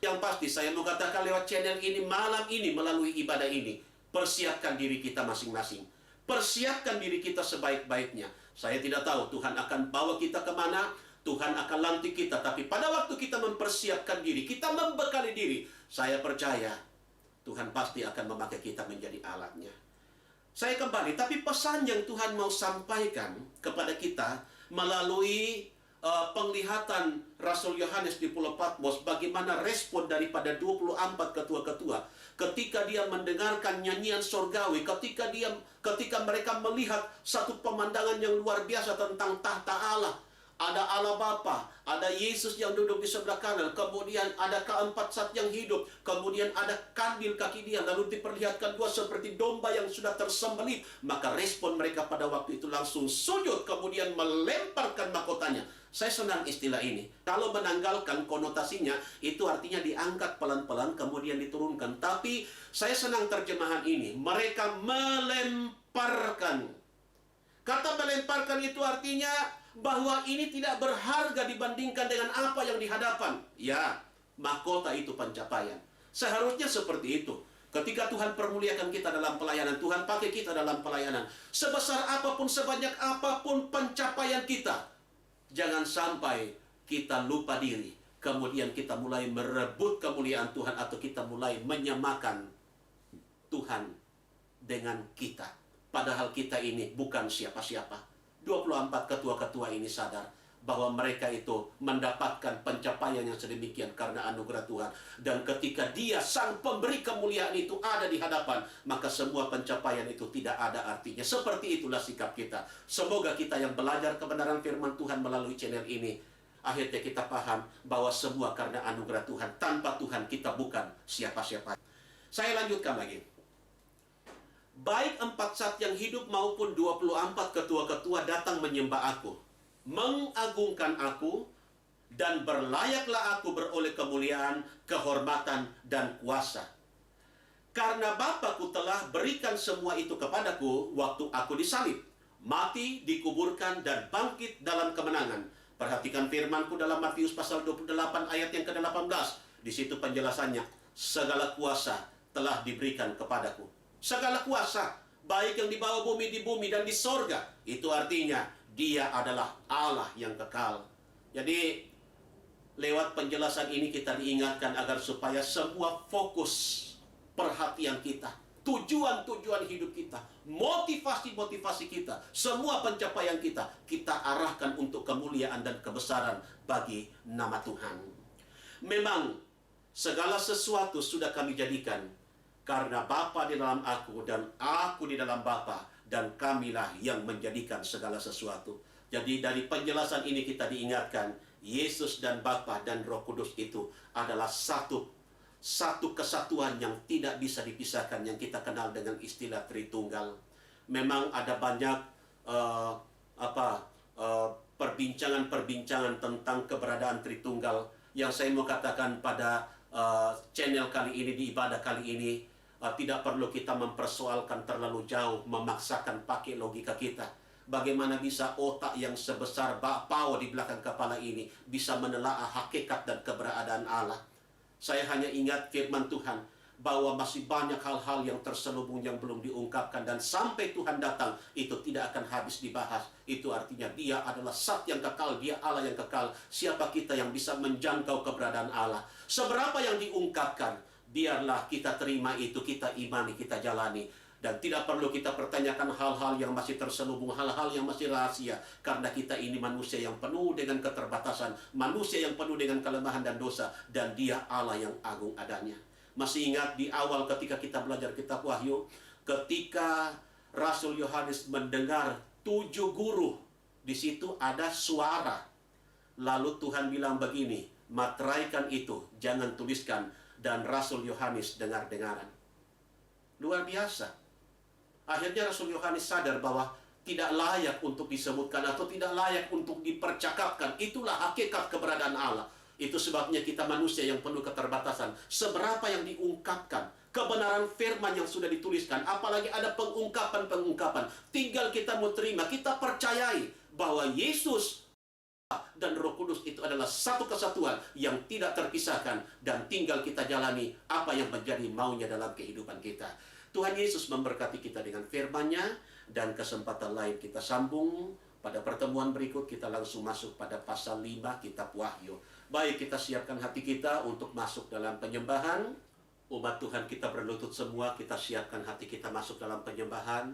Yang pasti saya mau katakan lewat channel ini, malam ini, melalui ibadah ini, persiapkan diri kita masing-masing. Persiapkan diri kita sebaik-baiknya. Saya tidak tahu Tuhan akan bawa kita kemana, Tuhan akan lantik kita. Tapi pada waktu kita mempersiapkan diri, kita membekali diri, saya percaya Tuhan pasti akan memakai kita menjadi alatnya. Saya kembali, tapi pesan yang Tuhan mau sampaikan kepada kita melalui penglihatan Rasul Yohanes di Pulau Patmos, bagaimana respon daripada 24 ketua-ketua ketika dia mendengarkan nyanyian sorgawi, ketika mereka melihat satu pemandangan yang luar biasa tentang tahta Allah. Ada Allah Bapa, ada Yesus yang duduk di sebelah kanan, kemudian ada keempat zat yang hidup, kemudian ada kandil kaki dia, lalu diperlihatkan 2 seperti domba yang sudah tersembelih. Maka respon mereka pada waktu itu langsung sujud, kemudian melemparkan mahkotanya. Saya senang istilah ini. Kalau menanggalkan konotasinya, itu artinya diangkat pelan-pelan, kemudian diturunkan. Tapi saya senang terjemahan ini. Mereka melemparkan. Kata melemparkan itu artinya bahwa ini tidak berharga dibandingkan dengan apa yang di hadapan. Ya, mahkota itu pencapaian. Seharusnya seperti itu. Ketika Tuhan permuliakan kita dalam pelayanan, Tuhan pakai kita dalam pelayanan, sebesar apapun, sebanyak apapun pencapaian kita, jangan sampai kita lupa diri, kemudian kita mulai merebut kemuliaan Tuhan, atau kita mulai menyamakan Tuhan dengan kita. Padahal kita ini bukan siapa-siapa. 24 ketua-ketua ini sadar bahwa mereka itu mendapatkan pencapaian yang sedemikian karena anugerah Tuhan. Dan ketika dia, sang pemberi kemuliaan itu ada di hadapan, maka semua pencapaian itu tidak ada artinya. Seperti itulah sikap kita. Semoga kita yang belajar kebenaran firman Tuhan melalui channel ini, akhirnya kita paham bahwa semua karena anugerah Tuhan. Tanpa Tuhan kita bukan siapa-siapa. Saya lanjutkan lagi. Baik 4 zat yang hidup maupun 24 ketua-ketua datang menyembah aku, mengagungkan aku, dan berlayaklah aku beroleh kemuliaan, kehormatan, dan kuasa. Karena Bapakku telah berikan semua itu kepadaku waktu aku disalib, mati, dikuburkan, dan bangkit dalam kemenangan. Perhatikan firmanku dalam Matius pasal 28 ayat yang ke-18. Di situ penjelasannya, segala kuasa, telah diberikan kepadaku. Segala kuasa, baik yang di bawah bumi, di bumi, dan di sorga. Itu artinya Dia adalah Allah yang kekal. Jadi lewat penjelasan ini kita diingatkan agar supaya semua fokus perhatian kita, tujuan-tujuan hidup kita, motivasi-motivasi kita, semua pencapaian kita, kita arahkan untuk kemuliaan dan kebesaran bagi nama Tuhan. Memang segala sesuatu sudah kami jadikan karena Bapa di dalam aku dan aku di dalam Bapa, dan kamilah yang menjadikan segala sesuatu. Jadi dari penjelasan ini kita diingatkan, Yesus dan Bapa dan Roh Kudus itu adalah satu kesatuan yang tidak bisa dipisahkan, yang kita kenal dengan istilah Tritunggal. Memang ada banyak perbincangan tentang keberadaan Tritunggal yang saya mau katakan pada channel kali ini, di ibadah kali ini. Tidak perlu kita mempersoalkan terlalu jauh, memaksakan pakai logika kita. Bagaimana bisa otak yang sebesar bapau di belakang kepala ini bisa menelaah hakikat dan keberadaan Allah? Saya hanya ingat firman Tuhan bahwa masih banyak hal-hal yang terselubung yang belum diungkapkan, dan sampai Tuhan datang itu tidak akan habis dibahas. Itu artinya Dia adalah Zat yang kekal, Dia Allah yang kekal. Siapa kita yang bisa menjangkau keberadaan Allah? Seberapa yang diungkapkan, biarlah kita terima itu, kita imani, kita jalani. Dan tidak perlu kita pertanyakan hal-hal yang masih terselubung, hal-hal yang masih rahasia. Karena kita ini manusia yang penuh dengan keterbatasan, manusia yang penuh dengan kelemahan dan dosa. Dan Dia Allah yang agung adanya. Masih ingat di awal ketika kita belajar kitab Wahyu, ketika Rasul Yohanes mendengar 7 guru, di situ ada suara. Lalu Tuhan bilang begini, materaikan itu, jangan tuliskan. Dan Rasul Yohanes dengar-dengaran. Luar biasa. Akhirnya Rasul Yohanes sadar bahwa tidak layak untuk disebutkan atau tidak layak untuk dipercakapkan. Itulah hakikat keberadaan Allah. Itu sebabnya kita manusia yang penuh keterbatasan. Seberapa yang diungkapkan, kebenaran firman yang sudah dituliskan, apalagi ada pengungkapan-pengungkapan. Tinggal kita mau terima, kita percayai bahwa Yesus dan Roh Kudus itu adalah satu kesatuan yang tidak terpisahkan, dan tinggal kita jalani apa yang menjadi maunya dalam kehidupan kita. Tuhan Yesus memberkati kita dengan firman-Nya, dan kesempatan lain kita sambung pada pertemuan berikut. Kita langsung masuk pada pasal 5 kitab Wahyu. Baik, kita siapkan hati kita untuk masuk dalam penyembahan. Umat Tuhan, kita berlutut semua, kita siapkan hati kita masuk dalam penyembahan.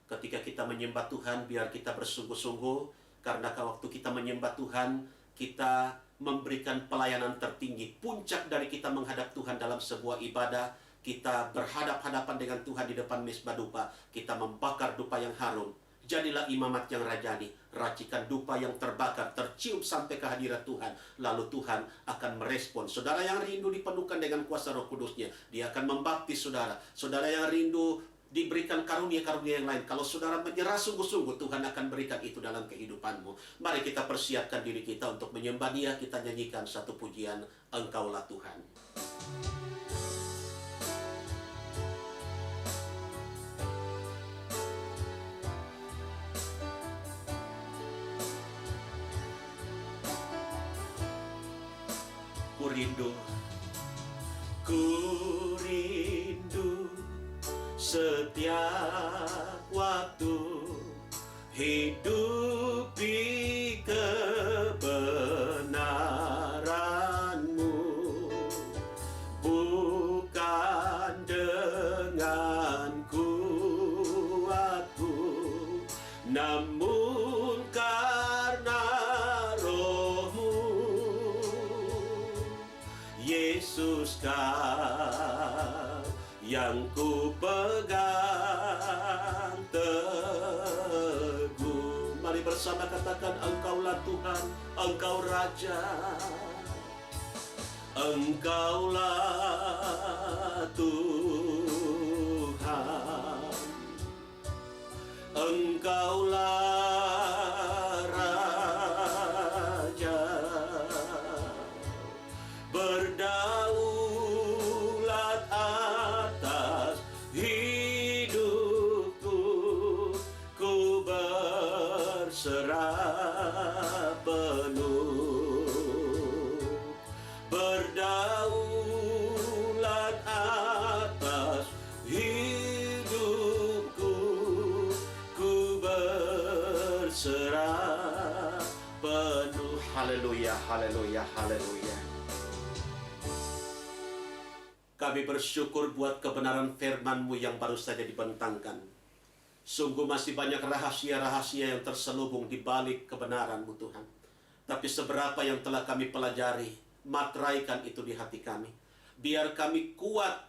Ketika kita menyembah Tuhan, biar kita bersungguh-sungguh. Karena waktu kita menyembah Tuhan, kita memberikan pelayanan tertinggi. Puncak dari kita menghadap Tuhan dalam sebuah ibadah, kita berhadap-hadapan dengan Tuhan di depan mezbah dupa. Kita membakar dupa yang harum. Jadilah imamat yang rajani. Racikan dupa yang terbakar, tercium sampai ke hadirat Tuhan. Lalu Tuhan akan merespon. Saudara yang rindu dipenuhkan dengan kuasa Roh Kudus-Nya, Dia akan membaptis saudara. Saudara yang rindu diberikan karunia-karunia yang lain, kalau saudara menyerah sungguh-sungguh, Tuhan akan berikan itu dalam kehidupanmu. Mari kita persiapkan diri kita untuk menyembah Dia. Kita nyanyikan satu pujian, Engkaulah Tuhan. Ku rindu setiap waktu hidup di kebenaran-Mu, bukan dengan kuatku, namun karena Roh-Mu. Yesus Kau yang ku pegang teguh. Mari bersama katakan, Engkaulah Tuhan, Engkau Raja, Engkaulah Tuhan, Engkaulah Raja, berdaulat atas hidupku, ku berserah penuh. Berdaulat atas berserah penuh. Haleluya, haleluya, haleluya. Kami bersyukur buat kebenaran firman-Mu yang baru saja dibentangkan. Sungguh masih banyak rahasia-rahasia yang terselubung di balik kebenaran-Mu Tuhan. Tapi seberapa yang telah kami pelajari, materaikan itu di hati kami. Biar kami kuat,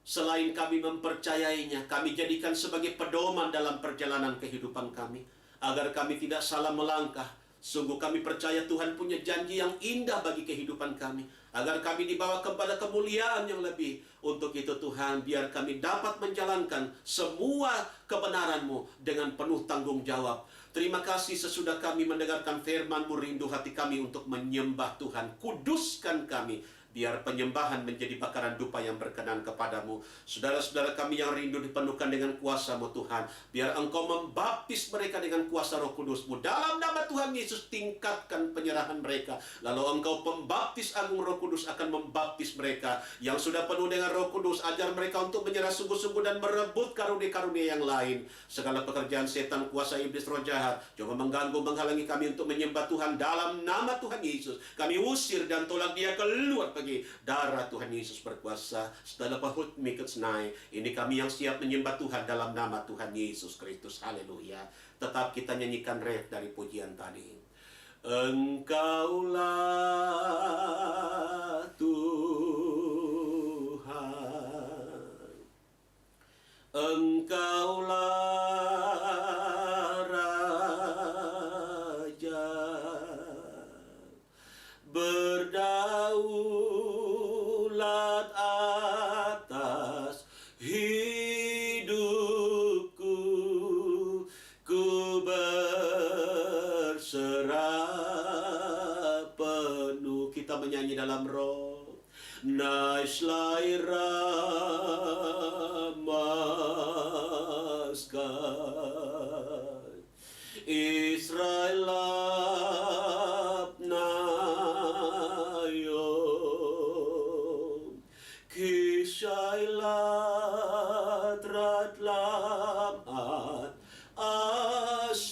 selain kami mempercayainya, kami jadikan sebagai pedoman dalam perjalanan kehidupan kami. Agar kami tidak salah melangkah. Sungguh kami percaya Tuhan punya janji yang indah bagi kehidupan kami. Agar kami dibawa kepada kemuliaan yang lebih. Untuk itu Tuhan, biar kami dapat menjalankan semua kebenaran-Mu dengan penuh tanggung jawab. Terima kasih sesudah kami mendengarkan firman-Mu, rindu hati kami untuk menyembah Tuhan. Kuduskan kami, biar penyembahan menjadi bakaran dupa yang berkenan kepadamu. Saudara-saudara kami yang rindu dipenuhkan dengan kuasa-Mu Tuhan. Biar Engkau membaptis mereka dengan kuasa Roh Kudus-Mu. Dalam nama Tuhan Yesus, tingkatkan penyerahan mereka. Lalu Engkau pembaptis agung Roh Kudus akan membaptis mereka. Yang sudah penuh dengan Roh Kudus, ajar mereka untuk menyerah sungguh-sungguh dan merebut karunia-karunia yang lain. Segala pekerjaan setan, kuasa iblis, roh jahat, coba mengganggu, menghalangi kami untuk menyembah Tuhan. Dalam nama Tuhan Yesus, kami usir dan tolak dia keluar pergi. Darah Tuhan Yesus berkuasa. Setelah pahut miketsnai, ini kami yang siap menyembah Tuhan dalam nama Tuhan Yesus Kristus. Haleluya. Tetap kita nyanyikan ref dari pujian tadi. Engkaulah Tuhan, Engkaulah Raja, berdaulat atas hidupku, ku berserah penuh. Kita menyanyi dalam roh. Naislai Ramaskai Israel apnayo Kishailat ratlamat asailat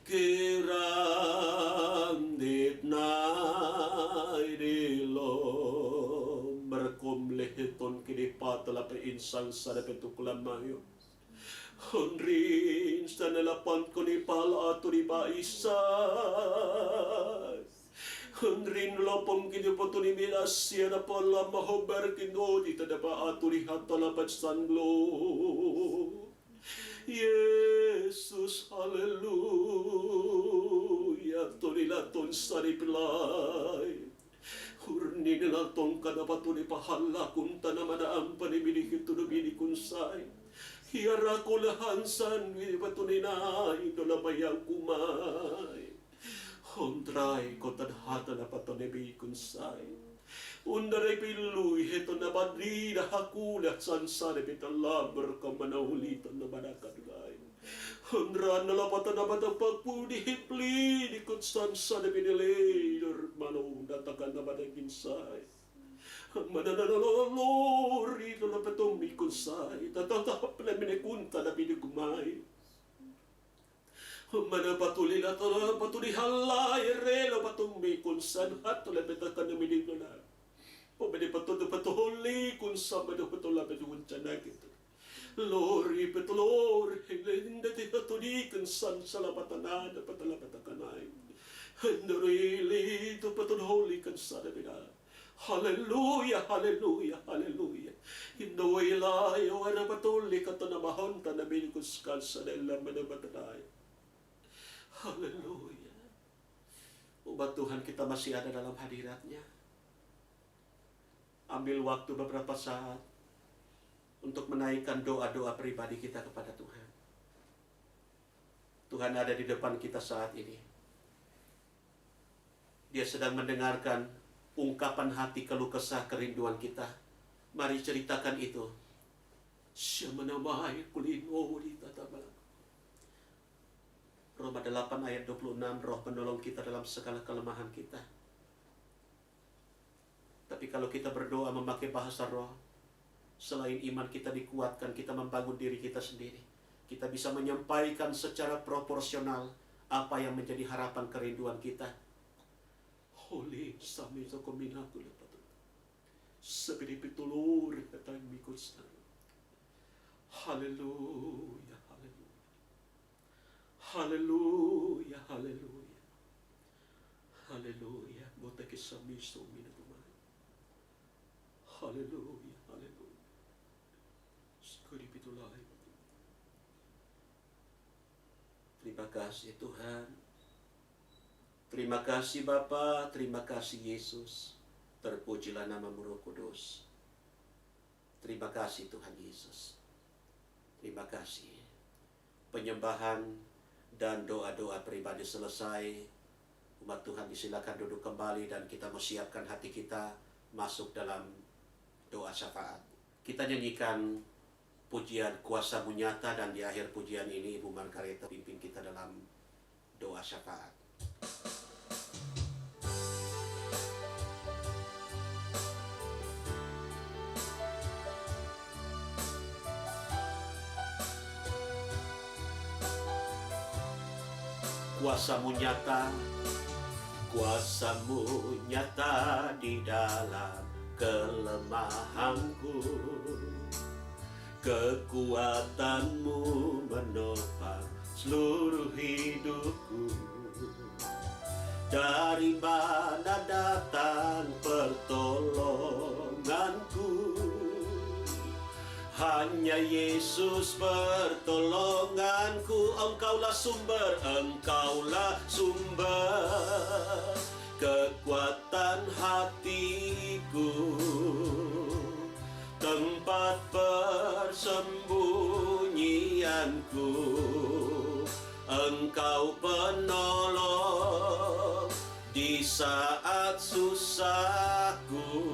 kirang ditnai dilom berkumlehiton kidipatala pe insang sada petukulamayo honrin sanalapan ko ni pala ato ni baisay honrin lopong kinipoto ni milasya na pala mahobar kinodi tada pa ato ni hatalapat sanglo Yesus haleluya tonilaton saripilay hurni nilatong kanapato ni pahala kunta na manaang panimilikit tunubini kunsay hiara ko lahansan winipatunay dolabayang kumay hondray ko tadhata na patonebi kunsay undaray piluy heto na badri na hakulat sansane pitalabar ka manaulitan na manakadlay hondran na lapatan na batang pagpuni hipli di kutsansane pinilay manong datakan na managinsay mananalolori na lapatong mikunsay tatatap na minikunta na pinigumay manapatuli na to na patuli halay relo patong mikunsan at tulapitakan na miniguna pumili patuhuli kung sa manapatula patuhunsan na kita lori petulor hindi tihatulikan san sa lapatanan na patalapatakanay handurili ito patuhuli kan sa nabina. Haleluya, haleluya, haleluya. Hinduilayo na patuloy ka to na mahonta na biniguskan sa nila manabatanay. Haleluya. Ubat Tuhan kita masih ada dalam hadirat-Nya. Ambil waktu beberapa saat untuk menaikkan doa-doa pribadi kita kepada Tuhan. Tuhan ada di depan kita saat ini. Dia sedang mendengarkan ungkapan hati keluh kesah kerinduan kita. Mari ceritakan itu. Syamanamai kulino di tatabala. Roma 8 ayat 26, Roh menolong kita dalam segala kelemahan kita. Tapi kalau kita berdoa memakai bahasa roh, selain iman kita dikuatkan, kita membangun diri kita sendiri. kita bisa menyampaikan secara proporsional apa yang menjadi harapan kerinduan kita. Holy sami so kombinaku lepat. Seberi pitulur katang mikos. Haleluya, haleluya. Haleluya, haleluya. Haleluya. Bota ke sami so minatumai. Haleluya, haleluya. Sekali pitulai. Terima kasih Tuhan. Terima kasih Bapa, terima kasih Yesus. Terpujilah nama-Mu Roh Kudus. Terima kasih Tuhan Yesus. Terima kasih. Penyembahan dan doa-doa pribadi selesai. Umat Tuhan disilakan duduk kembali dan kita mempersiapkan hati kita masuk dalam doa syafaat. Kita nyanyikan pujian Kuasa-Mu Nyata, dan di akhir pujian ini Ibu Margareta pimpin kita dalam doa syafaat. Kuasa-Mu nyata, Kuasa-Mu nyata di dalam kelemahanku. Kekuatan-Mu menopang seluruh hidupku. Dari mana datang pertolonganku? Hanya Yesus pertolonganku. Engkaulah sumber, Engkaulah sumber kekuatan hatiku, tempat persembunyianku. Engkau penolong di saat susahku,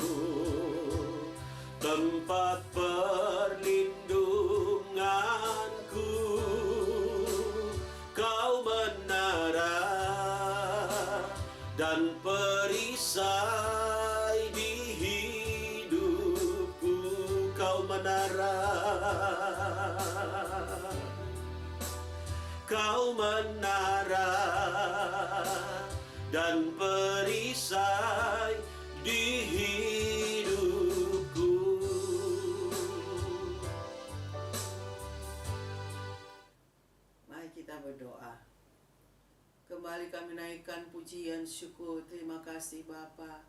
tempat perlindunganku. Kau menara dan perisai di hidupku. Kau menara, Kau menara dan perisai di hidupku. Mari kita berdoa. Kembali kami naikkan pujian syukur. Terima kasih Bapa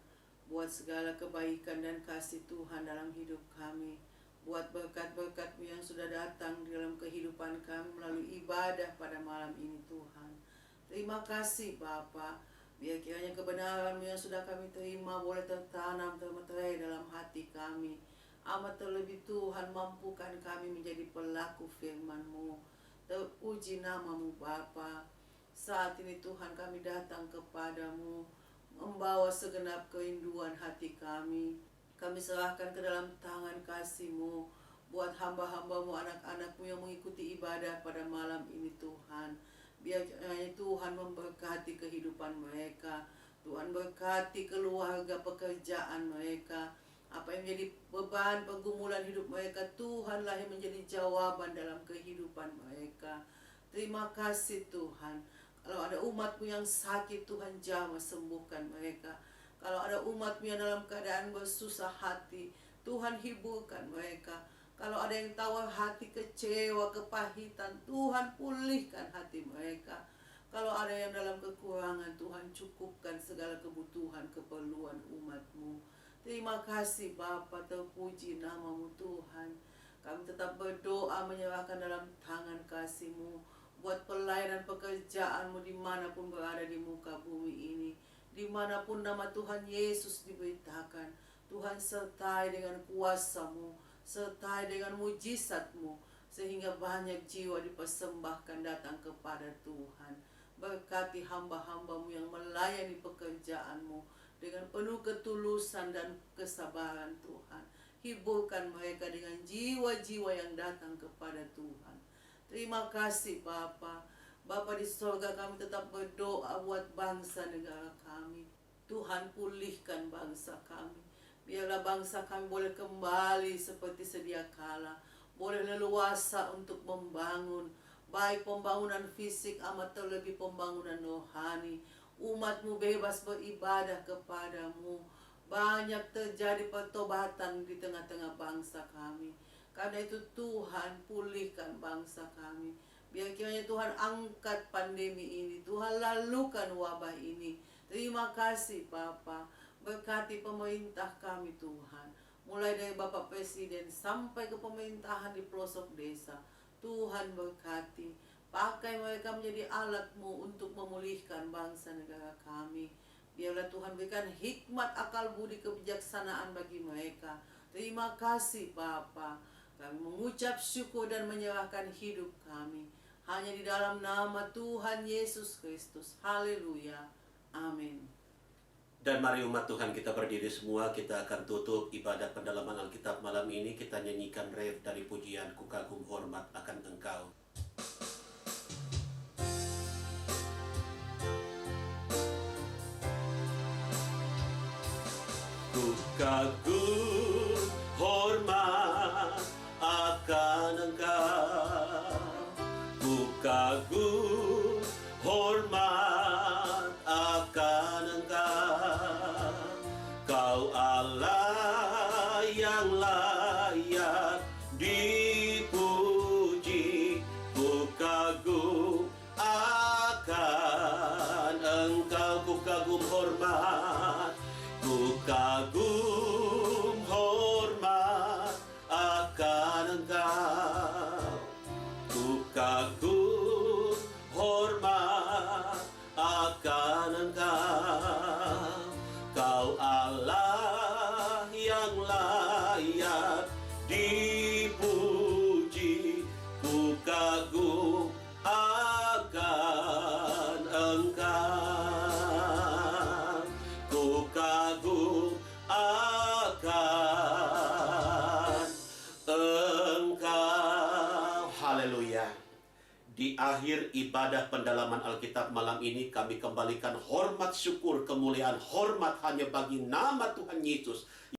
buat segala kebaikan dan kasih Tuhan dalam hidup kami. Buat berkat-berkat-Mu yang sudah datang di dalam kehidupan kami melalui ibadah pada malam ini Tuhan. Terima kasih Bapa. Biar kiranya kebenaran-Mu yang sudah kami terima boleh tertanam, termeterai dalam hati kami. Amat terlebih Tuhan, mampukan kami menjadi pelaku firman-Mu. Terpuji nama-Mu Bapa. Saat ini Tuhan kami datang kepadamu, membawa segenap kerinduan hati kami. Kami serahkan ke dalam tangan kasih-Mu, buat hamba-hamba-Mu, anak-anak-Mu yang mengikuti ibadah pada malam ini Tuhan. Biar Tuhan memberkati kehidupan mereka. Tuhan berkati keluarga, pekerjaan mereka. Apa yang menjadi beban, pergumulan hidup mereka, Tuhanlah yang menjadi jawaban dalam kehidupan mereka. Terima kasih Tuhan. Kalau ada umat-Mu yang sakit, Tuhan jamah sembuhkan mereka. Kalau ada umat-Mu yang dalam keadaan bersusah hati, Tuhan hiburkan mereka. Kalau ada yang tawar hati, kecewa, kepahitan, Tuhan pulihkan hati mereka. Kalau ada yang dalam kekurangan, Tuhan cukupkan segala kebutuhan, keperluan umat-Mu. Terima kasih Bapa, terpuji nama-Mu Tuhan. Kami tetap berdoa menyerahkan dalam tangan kasih-Mu, buat pelayanan pekerjaan-Mu dimanapun berada di muka bumi ini. Dimanapun nama Tuhan Yesus diberitakan, Tuhan sertai dengan kuasa-Mu, sertai dengan mujizat-Mu, sehingga banyak jiwa dipersembahkan datang kepada Tuhan. Berkati hamba-hamba-Mu yang melayani pekerjaan-Mu dengan penuh ketulusan dan kesabaran Tuhan. Hiburkan mereka dengan jiwa-jiwa yang datang kepada Tuhan. Terima kasih Bapa. Bapa di surga, kami tetap berdoa buat bangsa negara kami. Tuhan pulihkan bangsa kami. Biarlah bangsa kami boleh kembali seperti sedia kala. boleh leluasa untuk membangun, baik pembangunan fisik amat terlebih pembangunan rohani. Umat-Mu bebas beribadah kepadamu. Banyak terjadi pertobatan di tengah-tengah bangsa kami. Karena itu Tuhan, pulihkan bangsa kami. Biar kiranya Tuhan angkat pandemi ini, Tuhan lalukan wabah ini. Terima kasih Bapa. Berkati pemerintah kami Tuhan, mulai dari Bapak Presiden sampai ke pemerintahan di pelosok desa. Tuhan berkati, pakai mereka menjadi alat-Mu untuk memulihkan bangsa negara kami. Biarlah Tuhan berikan hikmat, akal budi, kebijaksanaan bagi mereka. Terima kasih Bapa. Kami mengucap syukur dan menyerahkan hidup kami hanya di dalam nama Tuhan Yesus Kristus. Haleluya. Amin. Dan mari umat Tuhan kita berdiri semua, kita akan tutup ibadah pendalaman Alkitab malam ini. Kita nyanyikan ref dari pujian Ku Kagum Hormat Akan Engkau. Ku kagum hormat akan Engkau, ku kagum hormat akan Engkau, Kau Allah yang layak dipuji. Ku kagum akan Engkau, ku kagum hormat, ku kagum hormat akan Engkau, ku kagum hormat akan Engkau, Kau Allah yang layak dipuji. Ku kagum akan Engkau, ku kagum akan Engkau. Haleluya. Di akhir ibadah pendalaman Alkitab malam ini, kami kembalikan hormat, syukur, kemuliaan, hormat hanya bagi nama Tuhan Yesus yang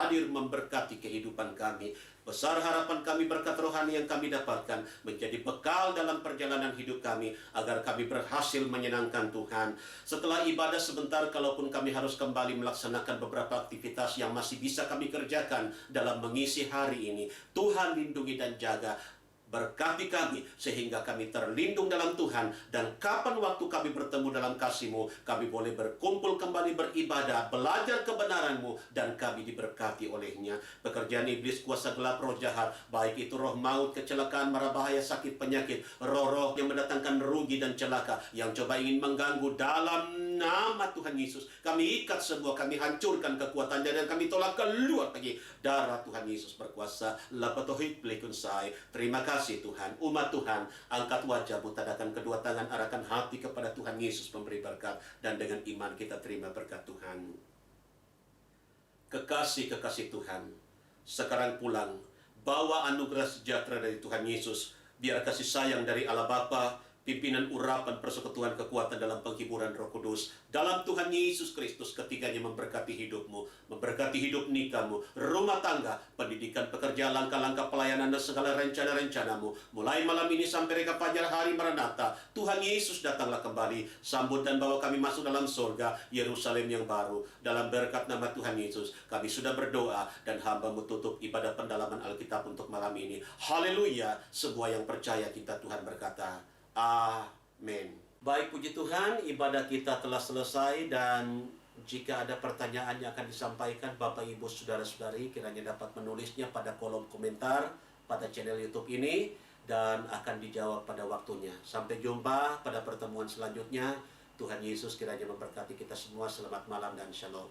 hadir memberkati kehidupan kami. Besar harapan kami, berkat rohani yang kami dapatkan menjadi bekal dalam perjalanan hidup kami, agar kami berhasil menyenangkan Tuhan. Setelah ibadah sebentar, kalaupun kami harus kembali melaksanakan beberapa aktivitas yang masih bisa kami kerjakan dalam mengisi hari ini, Tuhan lindungi dan jaga. Berkati kami sehingga kami terlindung dalam Tuhan, dan kapan waktu kami bertemu dalam kasih-Mu, kami boleh berkumpul kembali beribadah, belajar kebenaran-Mu, dan kami diberkati olehnya. Pekerjaan iblis, kuasa gelap, roh jahat, baik itu roh maut, kecelakaan, mara bahaya, sakit, penyakit, roh-roh yang mendatangkan rugi dan celaka, yang coba ingin mengganggu, dalam nama Tuhan Yesus kami ikat semua, kami hancurkan kekuatannya, dan kami tolak keluar lagi. Darah Tuhan Yesus berkuasa. Lapatohit pelekun sai. Terima kasih Tuhan. Umat Tuhan, angkat wajah-Mu, tadakan kedua tangan, arahkan hati kepada Tuhan Yesus pemberi berkat, dan dengan iman kita terima berkat Tuhan. Kekasih-kekasih Tuhan, sekarang pulang, bawa anugerah sejahtera dari Tuhan Yesus. Biar kasih sayang dari Allah Bapa, pimpinan urapan persekutuan kekuatan dalam penghiburan Roh Kudus dalam Tuhan Yesus Kristus ketiganya memberkati hidupmu, memberkati hidup nikahmu, rumah tangga, pendidikan, pekerjaan, langkah-langkah pelayanan, dan segala rencana-rencanamu. Mulai malam ini sampai reka fajar hari Maranatha, Tuhan Yesus datanglah kembali, sambut dan bawa kami masuk dalam surga Yerusalem yang baru. Dalam berkat nama Tuhan Yesus kami sudah berdoa, dan hamba-Mu tutup ibadah pendalaman Alkitab untuk malam ini. Haleluya. Semua yang percaya kita Tuhan berkata amin. Baik, puji Tuhan, ibadah kita telah selesai, dan jika ada pertanyaan yang akan disampaikan, Bapak Ibu Saudara-saudari kiranya dapat menulisnya pada kolom komentar pada channel YouTube ini, dan akan dijawab pada waktunya. Sampai jumpa pada pertemuan selanjutnya. Tuhan Yesus kiranya memberkati kita semua. Selamat malam dan shalom.